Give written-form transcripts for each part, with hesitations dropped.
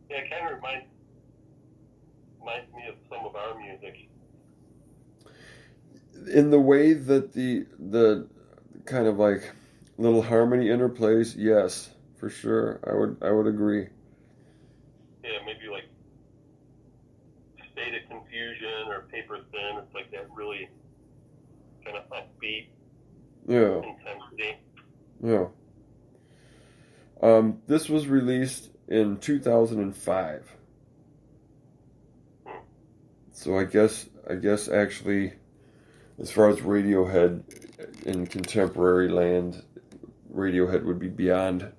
Yeah, it kind of reminds me of some of our music. In the way that the kind of like little harmony interplays, yes, for sure. I would agree. Yeah, maybe like State of Confusion or Paper Thin. It's like that really kind of upbeat Yeah, intensity. yeah. This was released in 2005. Hmm. So I guess actually, as far as Radiohead in contemporary land, Radiohead would be beyond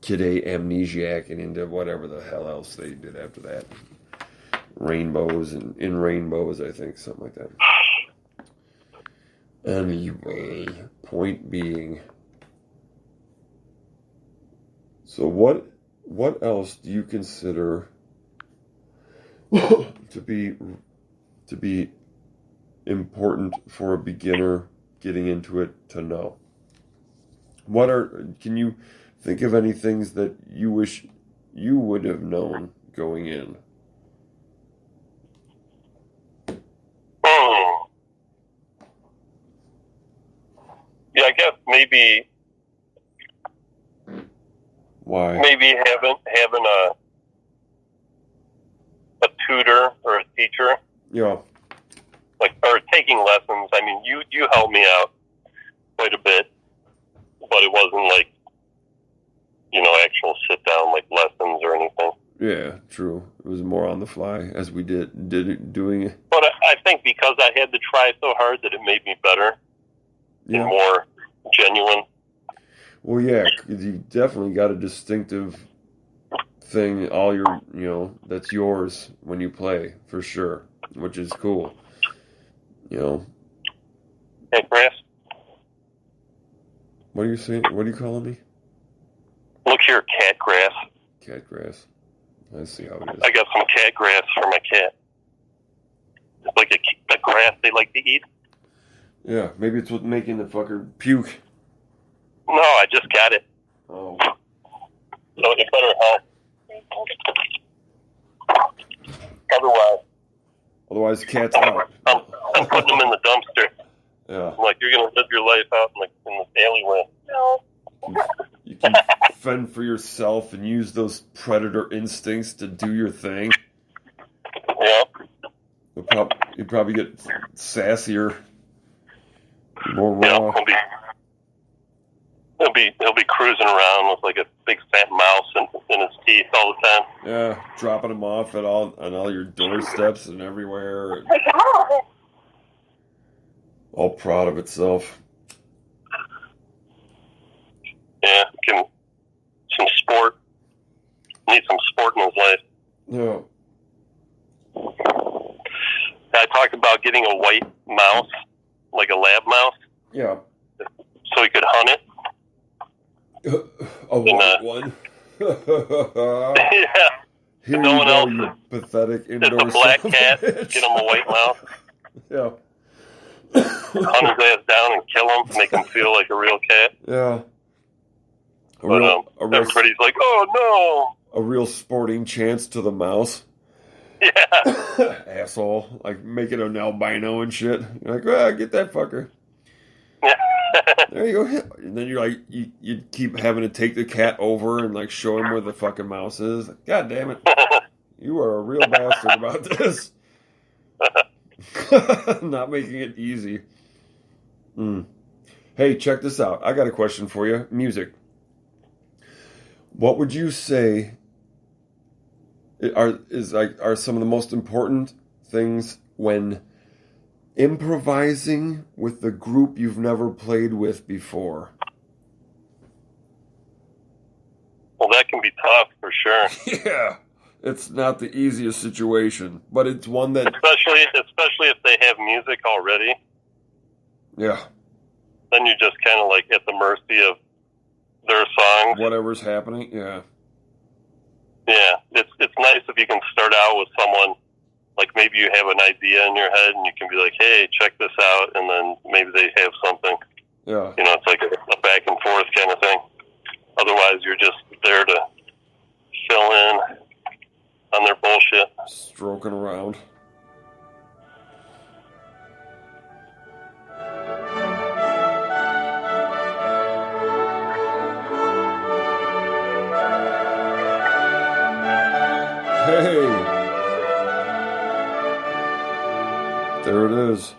Kid A, Amnesiac, and into whatever the hell else they did after that. Rainbows and In Rainbows, I think, something like that. Anyway, point being, so what else do you consider to be important for a beginner getting into it to know? Can you think of any things that you wish you would have known going in? Hmm. Yeah, I guess Why? maybe having a tutor or a teacher, Yeah, like, or taking lessons. I mean, you helped me out quite a bit, but it wasn't like, actual sit down like lessons or anything. yeah, true. It was more on the fly as we doing it. But I think because I had to try so hard that it made me better and Yeah. more genuine. Well, yeah, 'cause you definitely got a distinctive thing. All that's yours when you play for sure, which is cool. Hey, Chris, What are you saying? What are you calling me? look here, cat grass. Cat grass. I see how it is. I got some cat grass for my cat. It's like a grass they like to eat. Yeah, maybe it's what's making the fucker puke. No, I just got it. Oh. So it better help. Otherwise, the cat's out. I'm putting them in the dumpster. Yeah. I'm like, you're going to live your life out in the alleyway. No. You can fend for yourself and use those predator instincts to do your thing. Yeah. You'll probably get sassier, more Yeah, raw. he'll be cruising around with like a big fat mouse in his teeth all the time. Yeah, dropping them off on all your doorsteps and everywhere. All proud of itself. Yeah, some sport. Need some sport in his life. Yeah. I talked about getting a white mouse, like a lab mouse, Yeah. so he could hunt it. A white one. Yeah. Here No you one go, else. you pathetic It's indoor a black son of a cat. bitch. Get him a white mouse. Yeah. Hunt his ass down and kill him. Make him feel like a real cat. Yeah. But everybody's like, "Oh a real sporting chance to the mouse. no!" Yeah. Asshole. Like making an albino and shit. You're like, get that fucker. Yeah. There you go. And then you're like, you keep having to take the cat over and like show him where the fucking mouse is. Like, God damn it. You are a real bastard about this. Not making it easy. Hey, check this out. I got a question for you. Music. What would you say are some of the most important things when improvising with the group you've never played with before? Well, that can be tough for sure. Yeah. It's not the easiest situation, but it's one that... Especially if they have music already. Yeah. Then you're just kind of like at the mercy of their songs. Whatever's happening, yeah. Yeah, it's nice if you can start out with someone, like maybe you have an idea in your head and you can be like, hey, check this out, and then maybe they have something. Yeah. It's like a back and forth kind of thing. Otherwise, you're just there to fill in. stroking around. Hey! There it is.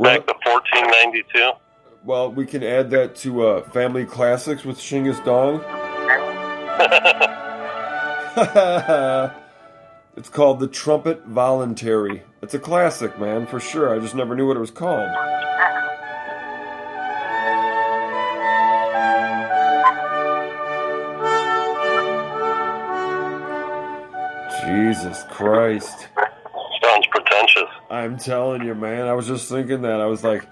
Back to 1492. Well, we can add that to Family Classics with Shingus Dong. It's called The Trumpet Voluntary. It's a classic, man, for sure. I just never knew what it was called. Jesus Christ. Sounds pretentious. I'm telling you, man. I was just thinking that. I was like,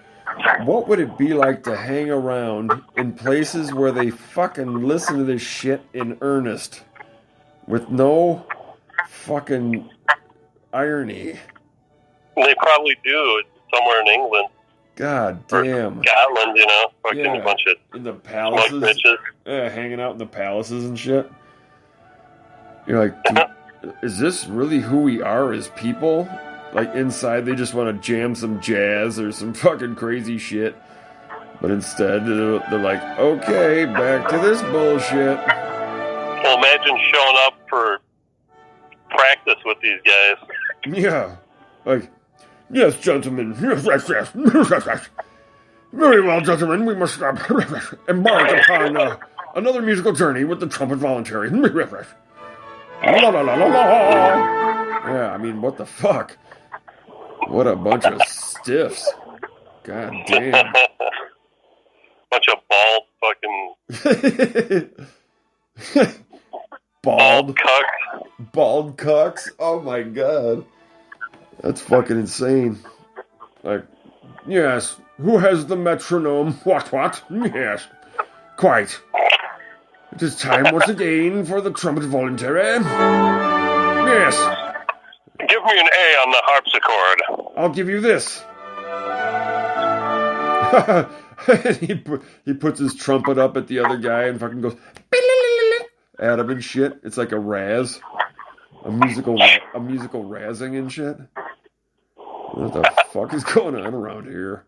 what would it be like to hang around in places where they fucking listen to this shit in earnest? With no fucking irony. They probably do somewhere in England. God damn. Or Scotland, you know? Fucking a bunch of in the palaces. bitches. Yeah, hanging out in the palaces and shit. You're like, is this really who we are as people? Like, inside they just want to jam some jazz or some fucking crazy shit. But instead, they're like, okay, back to this bullshit. Well, imagine showing up for practice with these guys. Yeah. Like, yes, gentlemen. Very well, gentlemen. We must embark upon another musical journey with the Trumpet Voluntary. La, la, la, la, la. Yeah, I mean, what the fuck? What a bunch of stiffs. God damn. Bunch of bald fucking... Bald cucks. Bald cucks? Oh my god. That's fucking insane. Like, yes, who has the metronome? What? Yes, quite. It is time once again for the Trumpet Voluntary. Yes. Give me an A on the harpsichord. I'll give you this. he puts his trumpet up at the other guy and fucking goes at him and shit. It's like a razz. A musical razzing and shit. What the fuck is going on around here?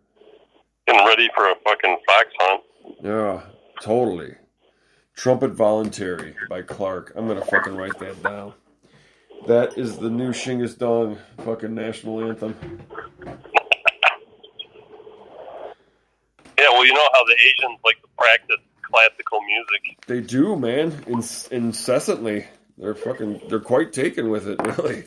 Getting ready for a fucking fox hunt. Yeah, totally. Trumpet Voluntary by Clark. I'm gonna fucking write that down. That is the new Shingus Dong fucking national anthem. Yeah, well, you know how the Asians like to practice classical music. They do, man. Incessantly. They're quite taken with it, really.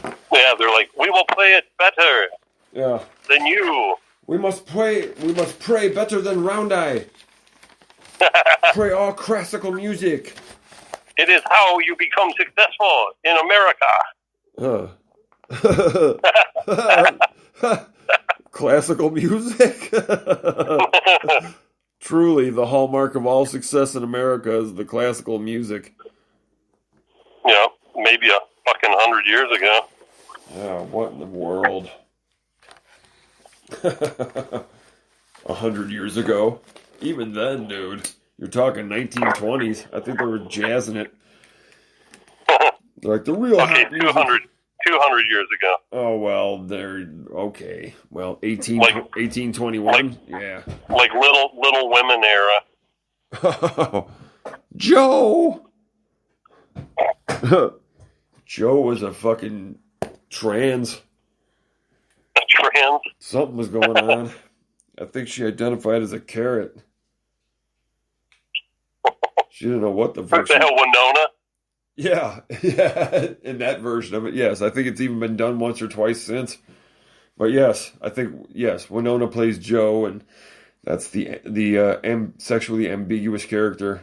Yeah, they're like, we will play it better. Yeah. Than you. We must pray better than Round Eye. Pray all classical music. It is how you become successful in America. Classical music? Truly, the hallmark of all success in America is the classical music. Yeah, maybe a fucking 100 years ago. Yeah, what in the world? 100 years ago? Even then, dude. You're talking 1920s. I think they were jazzing it. Like the real okay, 200 years ago. Oh, well, they're okay. Well, 1821? Yeah. Like Little Women era. Joe! Joe was a fucking trans. Trans? Something was going on. I think she identified as a carrot. She didn't know what the fuck. The hell, Winona? Yeah, in that version of it, yes. I think it's even been done once or twice since. But yes, I think, yes, Winona plays Joe, and that's the sexually ambiguous character.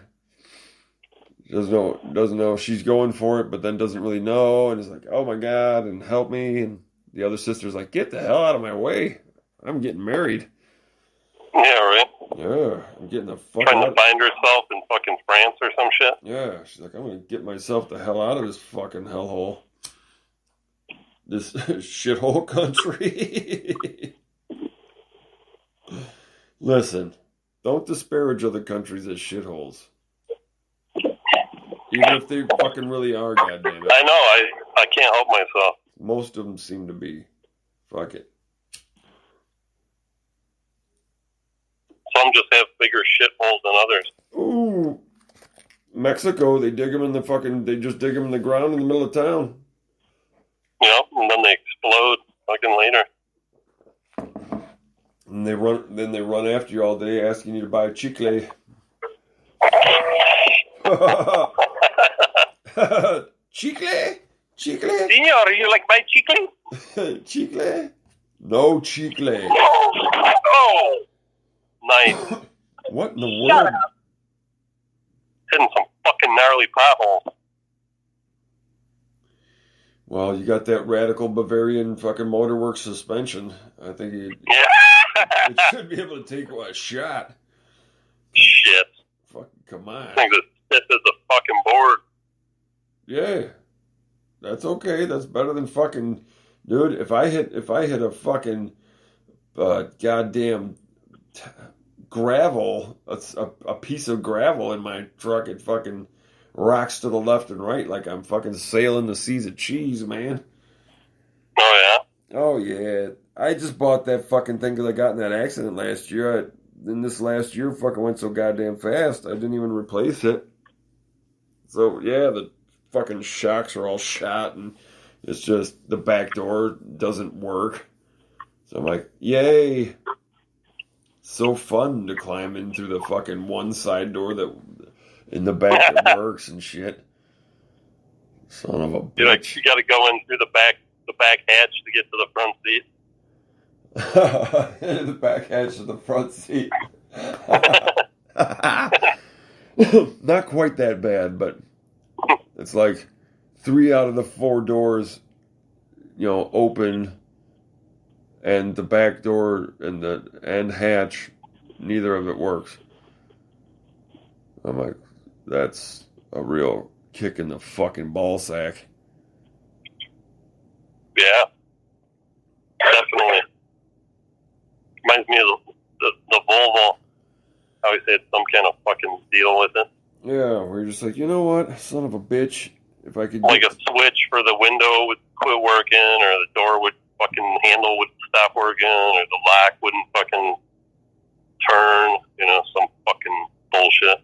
Doesn't know she's going for it, but then doesn't really know, and is like, oh my god, and help me. And the other sister's like, get the hell out of my way. I'm getting married. Yeah, right. Yeah, I'm getting the fuck Trying out. to find herself in fucking France or some shit. Yeah, she's like, I'm gonna get myself the hell out of this fucking hellhole. This shithole country. Listen, don't disparage other countries as shitholes. Even if they fucking really are, goddammit. I know. I can't help myself. Most of them seem to be. Fuck it. Some just have bigger shitholes than others. Ooh. Mexico, they dig them in the fucking... They just dig them in the ground in the middle of town. Yep, and then they explode fucking later. And they run after you all day asking you to buy chicle. Chicle? Chicle? Senor, you like my chicle? Chicle? No chicle. Oh! Nice. What in the world? Hitting some fucking gnarly potholes. Well, you got that radical Bavarian fucking motorworks suspension. I think it should be able to take a shot. Shit. Fucking come on. I think this is a fucking board. Yeah. That's okay. That's better than fucking... Dude, if I hit a fucking goddamn gravel, a piece of gravel in my truck, it fucking rocks to the left and right like I'm fucking sailing the seas of cheese, man. Oh, yeah? Oh, yeah. I just bought that fucking thing because I got in that accident last year. This last year fucking went so goddamn fast, I didn't even replace it. So, yeah, the fucking shocks are all shot, and it's just the back door doesn't work. So I'm like, yay. So fun to climb in through the fucking one side door that in the back that works and shit. Son of a bitch. You got to go in through the back hatch to get to the front seat. The back hatch of the front seat. Not quite that bad, but it's like 3 out of the 4 doors, open, and the back door and hatch, neither of it works. I'm like, that's a real kick in the fucking ball sack. Yeah, definitely. Reminds me of the Volvo. I always had some kind of fucking deal with it. Yeah, we're just like, you know what, son of a bitch. If I could like a switch for the window would quit working, or the door would fucking handle would stop working, or the lock wouldn't fucking turn. Some fucking bullshit.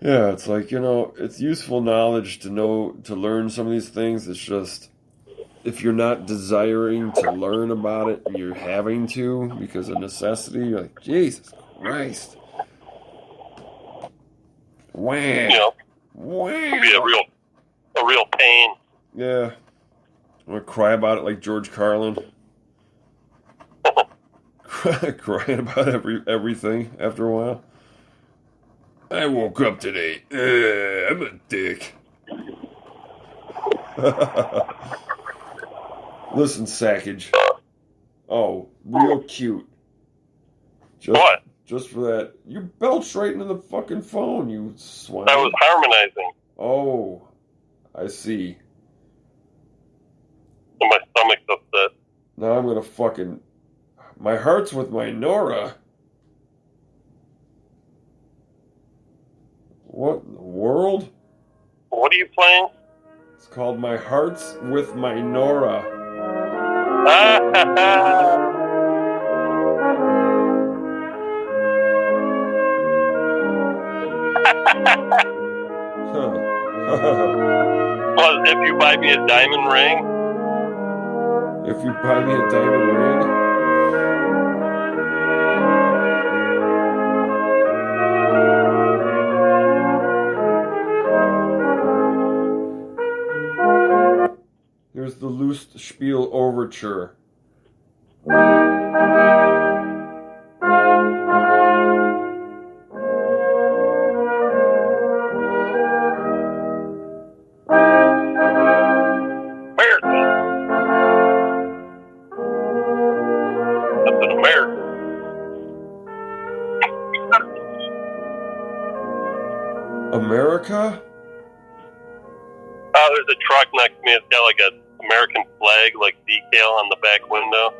Yeah, it's like, it's useful knowledge to learn some of these things. It's just, if you're not desiring to learn about it and you're having to because of necessity, you're like, Jesus Christ. Wham. Wham. It'd be a real pain. Yeah. I'm going to cry about it like George Carlin. Crying about everything after a while. I woke up today. I'm a dick. Listen, Sackage. Oh, real cute. What? Just for that. You belched right into the fucking phone, you swine. I was harmonizing. Oh, I see. And my stomach's upset. Now I'm gonna fucking... My heart's with my Nora. What in the world? What are you playing? It's called My Heart's with My Nora. Well, if you buy me a diamond ring. If you buy me a diamond ring. Here's the Lustspiel Overture. America? Oh, there's a truck next to me. It's got like a American flag, like decal on the back window.